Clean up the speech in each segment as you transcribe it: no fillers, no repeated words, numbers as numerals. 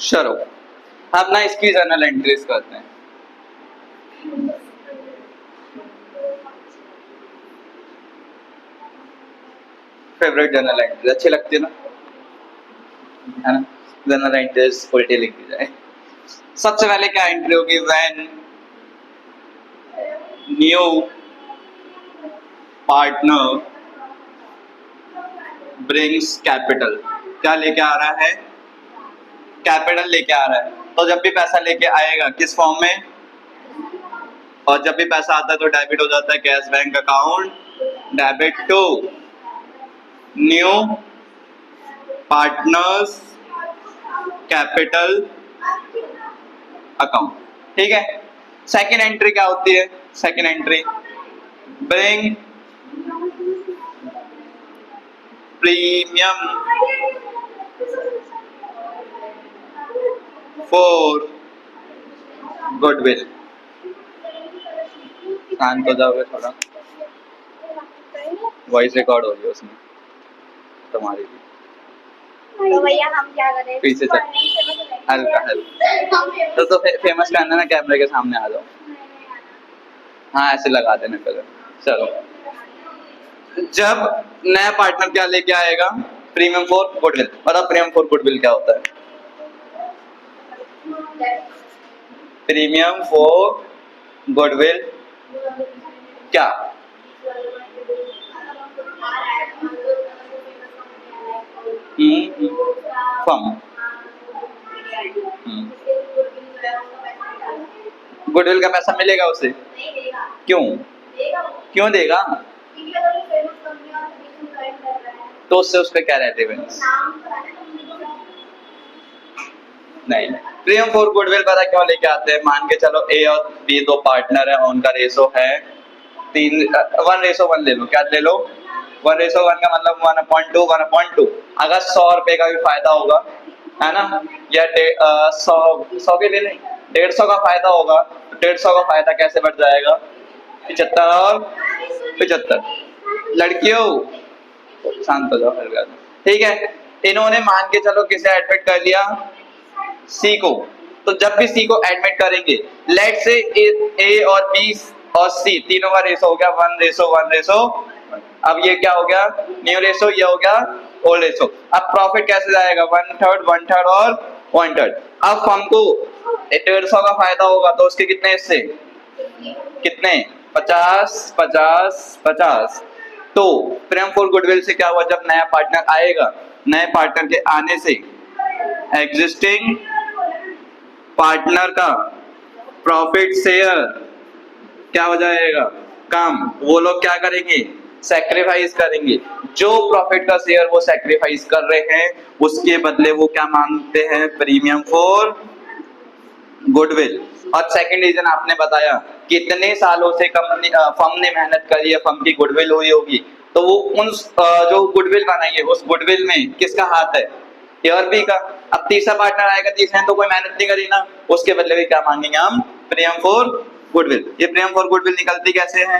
चलो अब ना इसकी जर्नल एंट्रीज करते हैं। फेवरेट जर्नल एंट्री अच्छी लगती है ना, है ना? जर्नल एंट्रीज उल्टी लिख दी जाए। सबसे पहले क्या एंट्री होगी? When new partner brings capital. क्या लेके आ रहा है? कैपिटल लेके आ रहा है। तो जब भी पैसा लेके आएगा किस फॉर्म में? और जब भी पैसा आता है तो डेबिट हो जाता है cash bank account, debit to new partners capital account. ठीक है। सेकेंड एंट्री क्या होती है? Second entry bring premium for goodwill. शांत हो जाओगे थोड़ा, वॉइस रिकॉर्ड हो रही है उसमें तुम्हारी भी। तो भैया हम क्या करें? पीछे चल, हल्का हल्का तो फेमस करना ना, कैमरे के सामने आ जाओ। हाँ ऐसे लगा देना पहले। चलो, जब नया पार्टनर क्या लेके आएगा? Premium for goodwill. बताओ प्रीमियम फॉर गुडविल क्या होता है? प्रीमियम फॉर गुडविल क्या? फर्म। गुडविल का पैसा मिलेगा उसे? क्यों? क्यों देगा? तो उससे उसका क्या रेलेवेंस? नहीं। प्रीमियम फॉर गुडविल पता क्यों लेके आते हैं? मान के चलो ए और बी दो पार्टनर है, उनका रेशो है 1:1 ले लो। क्या ले लो? 1:1 का मतलब 1/2 1/2। अगर 100 रुपए का भी फायदा होगा, है ना, या 100 के ले लें, 150 का फायदा होगा, तो 150 का फायदा कैसे बढ़ जाएगा? 75 और 75। लड़कियों शांत हो जाओ, हल्का। ठीक है। इन्होंने मान के चलो किसे एडमिट कर लिया? सी को। तो जब भी सी को एडमिट करेंगे, लेट से ए और बी और सी तीनों का रेशो हो गया 1:1। अब ये क्या हो गया? New ratio. ये हो गया ओल्ड रेशो। अब प्रॉफिट कैसे जाएगा? 1/3 1/3 और 1/3। अब हमको 150 का फायदा होगा तो उसके कितने हिस्से? कितने? 50 50 50। तो प्रीमियम फॉर गुडविल से क्या हुआ? जब नया पार्टनर आएगा, नए पार्टनर के आने से एग्जिस्टिंग पार्टनर का प्रॉफिट शेयर क्या हो जाएगा? कम। वो लोग क्या करेंगे? सैक्रिफाइस करेंगे। जो प्रॉफिट का शेयर वो सैक्रिफाइस कर रहे हैं, उसके बदले वो क्या मांगते हैं? Premium for goodwill. और सेकंड रीजन आपने बताया, कितने सालों से कंपनी फर्म ने मेहनत करी है, फर्म की गुडविल हुई होगी, तो वो उन जो गुडविल बनाई है उस गुडविल में किसका हाथ है? ए और बी का। अब तीसरा पार्टनर आएगा, तीसरे ने तो कोई मेहनत नहीं करी ना, उसके बदले भी क्या मांगेंगे हम? Premium for goodwill. ये प्रीमियम फॉर गुडविल निकलती कैसे है?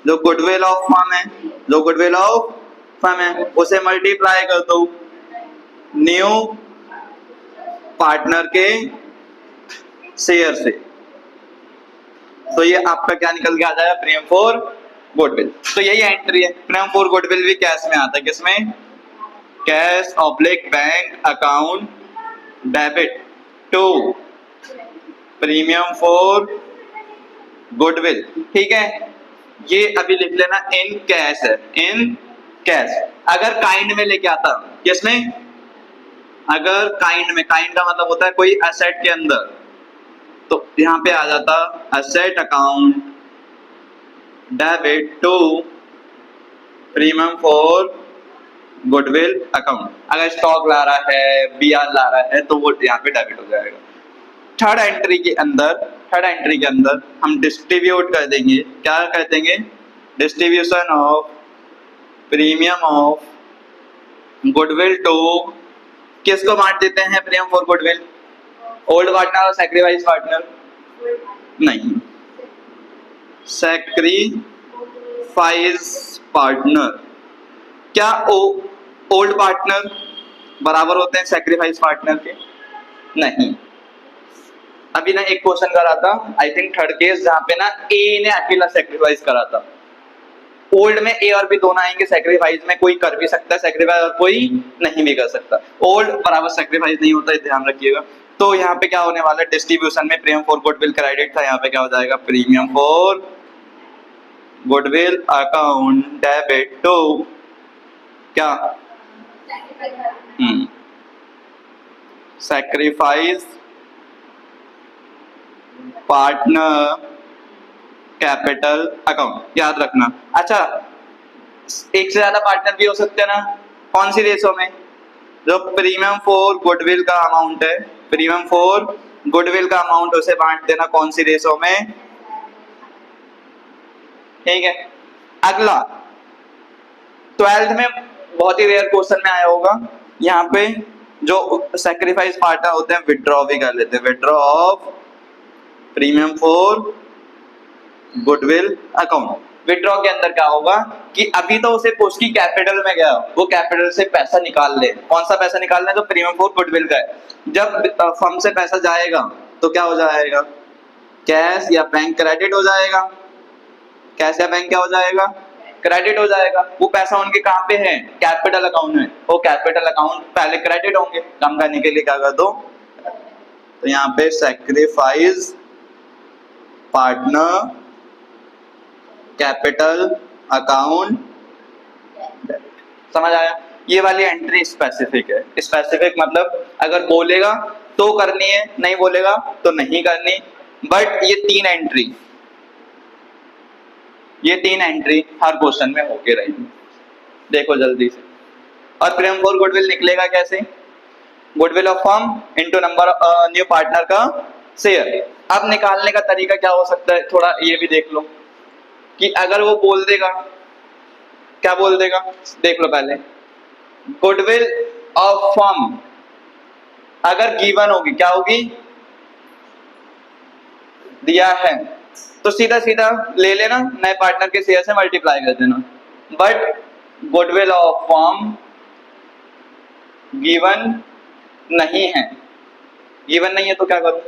जो गुडविल ऑफ फर्म है, जो गुडविल ऑफ फर्म है उसे मल्टीप्लाई कर दो न्यू पार्टनर के शेयर से, तो ये आपका क्या निकल के आ जाएगा? Premium for goodwill. तो यही एंट्री है। प्रीमियम फॉर गुडविल भी कैश में आता है। किसमें? Cash oblique bank account, debit to premium for goodwill. ठीक है। ये अभी लिख लेना, इन कैश है, इन कैश। अगर काइंड में लेके आता, किसमें? अगर काइंड में, काइंड का मतलब होता है कोई एसेट के अंदर, तो यहाँ पे आ जाता asset account, debit to premium for goodwill account. अगर स्टॉक ला रहा है, बीआर ला रहा है, तो वो यहाँ पे डेबिट हो जाएगा। थर्ड एंट्री के अंदर हम डिस्ट्रीब्यूट कर देंगे। क्या कर देंगे? Distribution of premium of goodwill to, किसको बांट देते हैं premium for goodwill? Old partner और सैक्रिफाइस पार्टनर? नहीं, सैक्रिफाइस पार्टनर। क्या ओल्ड पार्टनर बराबर होते हैं सैक्रिफाइस पार्टनर के? नहीं। अभी ना एक क्वेश्चन करा था, आई थिंक थर्ड केस, जहां पे ना ए ने अकेला सेक्रीफाइस करा था। ओल्ड में ए और बी दोनों आएंगे सेक्रीफाइस में, कोई कर भी सकता है सेक्रीफाइस और कोई नहीं भी कर सकता। ओल्ड बराबर सेक्रीफाइस नहीं होता है, ध्यान रखिएगा। तो यहाँ पे क्या होने वाला है, डिस्ट्रीब्यूशन में प्रीमियम फॉर गुडविल क्रेडिट था, यहाँ पे क्या हो जाएगा, premium for goodwill account debit to क्या, सैक्रिफाइस पार्टनर कैपिटल अकाउंट, याद रखना। अच्छा, एक से ज्यादा पार्टनर भी हो सकते हैं ना, कौन सी रेशो में, जो प्रीमियम फॉर गुडविल का अमाउंट है, प्रीमियम फॉर गुडविल का अमाउंट उसे बांट देना कौन सी रेशो में, ठीक है। अगला 12th में बहुत ही रेयर क्वेश्चन में आया होगा, यहाँ पे जो सैक्रिफाइस पार्टनर होते हैं विड्रॉ भी कर लेते हैं, withdraw of premium for goodwill account. Withdraw के अंदर क्या होगा कि अभी तो उसे उसकी कैपिटल में गया, वो कैपिटल से पैसा निकाल ले, कौन सा पैसा निकालना है, जो प्रीमियम फॉर गुडविल का है। जब फर्म से पैसा जाएगा तो क्या हो जाएगा, कैश या बैंक क्रेडिट हो जाएगा, कैश या बैंक क्या हो जाएगा, क्रेडिट हो जाएगा। वो पैसा उनके कहाँ पे है, कैपिटल अकाउंट में, वो कैपिटल अकाउंट पहले क्रेडिट होंगे, कम करने के लिए क्या कर दो, तो यहाँ पे सैक्रिफाइस पार्टनर कैपिटल अकाउंट, समझ आया। ये वाली एंट्री स्पेसिफिक है, स्पेसिफिक मतलब अगर बोलेगा तो करनी है, नहीं बोलेगा तो नहीं करनी। बट ये तीन एंट्री हर क्वेश्चन में होके रहेगी, देखो जल्दी से। और प्रीमियम फॉर गुडविल निकलेगा कैसे, goodwill of firm into number new partner का शेयर। अब निकालने का तरीका क्या हो सकता है, थोड़ा ये भी देख लो कि अगर वो बोल देगा, क्या बोल देगा, देख लो पहले, गुडविल ऑफ फर्म अगर गिवन होगी, क्या होगी, दिया है, तो सीधा सीधा ले लेना, नए पार्टनर के शेयर से मल्टीप्लाई कर देना। But goodwill of firm given नहीं है, गिवन नहीं है तो क्या करो,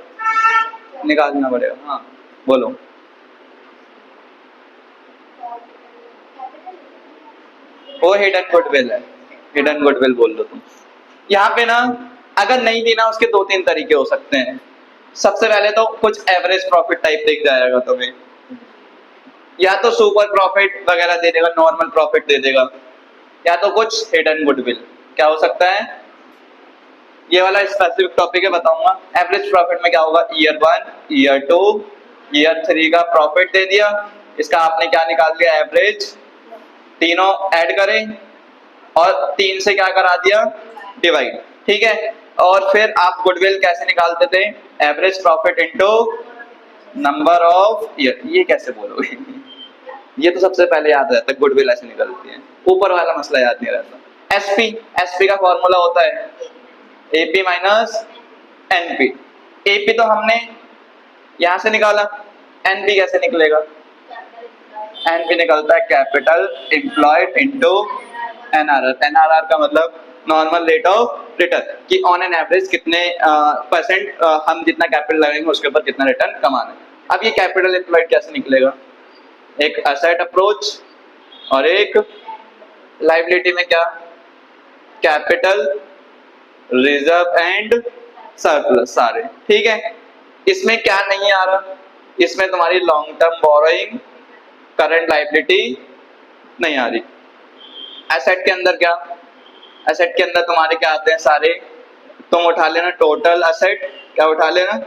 निकालना पड़ेगा। हाँ बोलो, वो हिडन गुडविल है, हिडन गुडविल बोल दो तुम। यहाँ पे ना अगर नहीं देना, उसके दो तीन तरीके हो सकते हैं। सबसे पहले तो कुछ एवरेज प्रॉफिट टाइप दिख जाएगा तुम्हें, या तो सुपर प्रॉफिट वगैरह दे देगा, नॉर्मल प्रॉफिट दे देगा, या तो कुछ हिडन गुडविल। क्या हो सकता है, ये वाला स्पेसिफिक टॉपिक है, बताऊंगा। एवरेज प्रॉफिट में क्या होगा, ईयर 1, ईयर 2, ईयर 3 का प्रॉफिट दे दिया, इसका आपने क्या निकाल दिया, एवरेज, तीनों ऐड करें और 3 से क्या करा दिया, डिवाइड, ठीक है। और फिर आप गुडविल कैसे निकालते थे, average profit into number of year. ये कैसे बोलोगे ये तो सबसे पहले याद रहता है, गुडविल ऐसे निकलती है, ऊपर वाला मसला याद नहीं रहता। एसपी का फॉर्मूला होता है एपी माइनस एनपी। एपी तो हमने यहां से निकाला, एनपी कैसे निकलेगा, एनपी निकलता है capital employed into NRR. NRR का मतलब नॉर्मल रेट ऑफ रिटर्न, कि ऑन एन एवरेज कितने परसेंट हम जितना कैपिटल लगाएंगे उसके ऊपर कितना रिटर्न कमाना है। अब ये कैपिटल एम्प्लॉयड कैसे निकलेगा, एक असेट अप्रोच और एक लायबिलिटी में क्या, कैपिटल रिजर्व एंड सरप्लस सारे, ठीक है। इसमें क्या नहीं आ रहा, इसमें तुम्हारी long term borrowing, current liability नहीं आ रही। एसेट के अंदर क्या, एसेट के अंदर तुम्हारे क्या आते हैं सारे, तुम उठा लेना टोटल एसेट, क्या उठा लेना,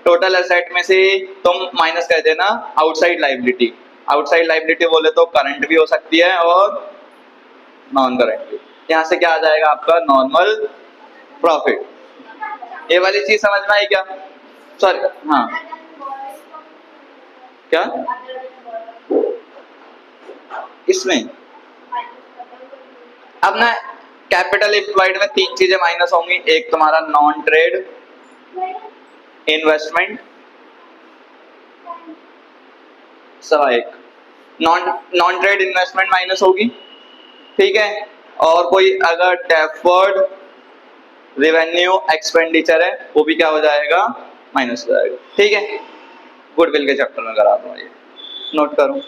टोटल एसेट में से तुम माइनस कर देना आउटसाइड लायबिलिटी। आउटसाइड लायबिलिटी बोले तो करंट भी हो सकती है और नॉन करंट भी। यहाँ से क्या आ जाएगा आपका नॉर्मल प्रॉफिट। ये वाली चीज समझ में आई क्या, सॉरी हाँ क्या, इसमें अब ना कैपिटल एम्प्लॉयड में 3 चीजें माइनस होंगी, एक तुम्हारा नॉन ट्रेड इन्वेस्टमेंट, सवा एक नॉन ट्रेड इन्वेस्टमेंट माइनस होगी, ठीक है। और कोई अगर डेफर्ड रेवेन्यू एक्सपेंडिचर है वो भी क्या हो जाएगा, माइनस हो जाएगा। ठीक है, गुडविल के चैप्टर में करा दूंगा, ये नोट करो।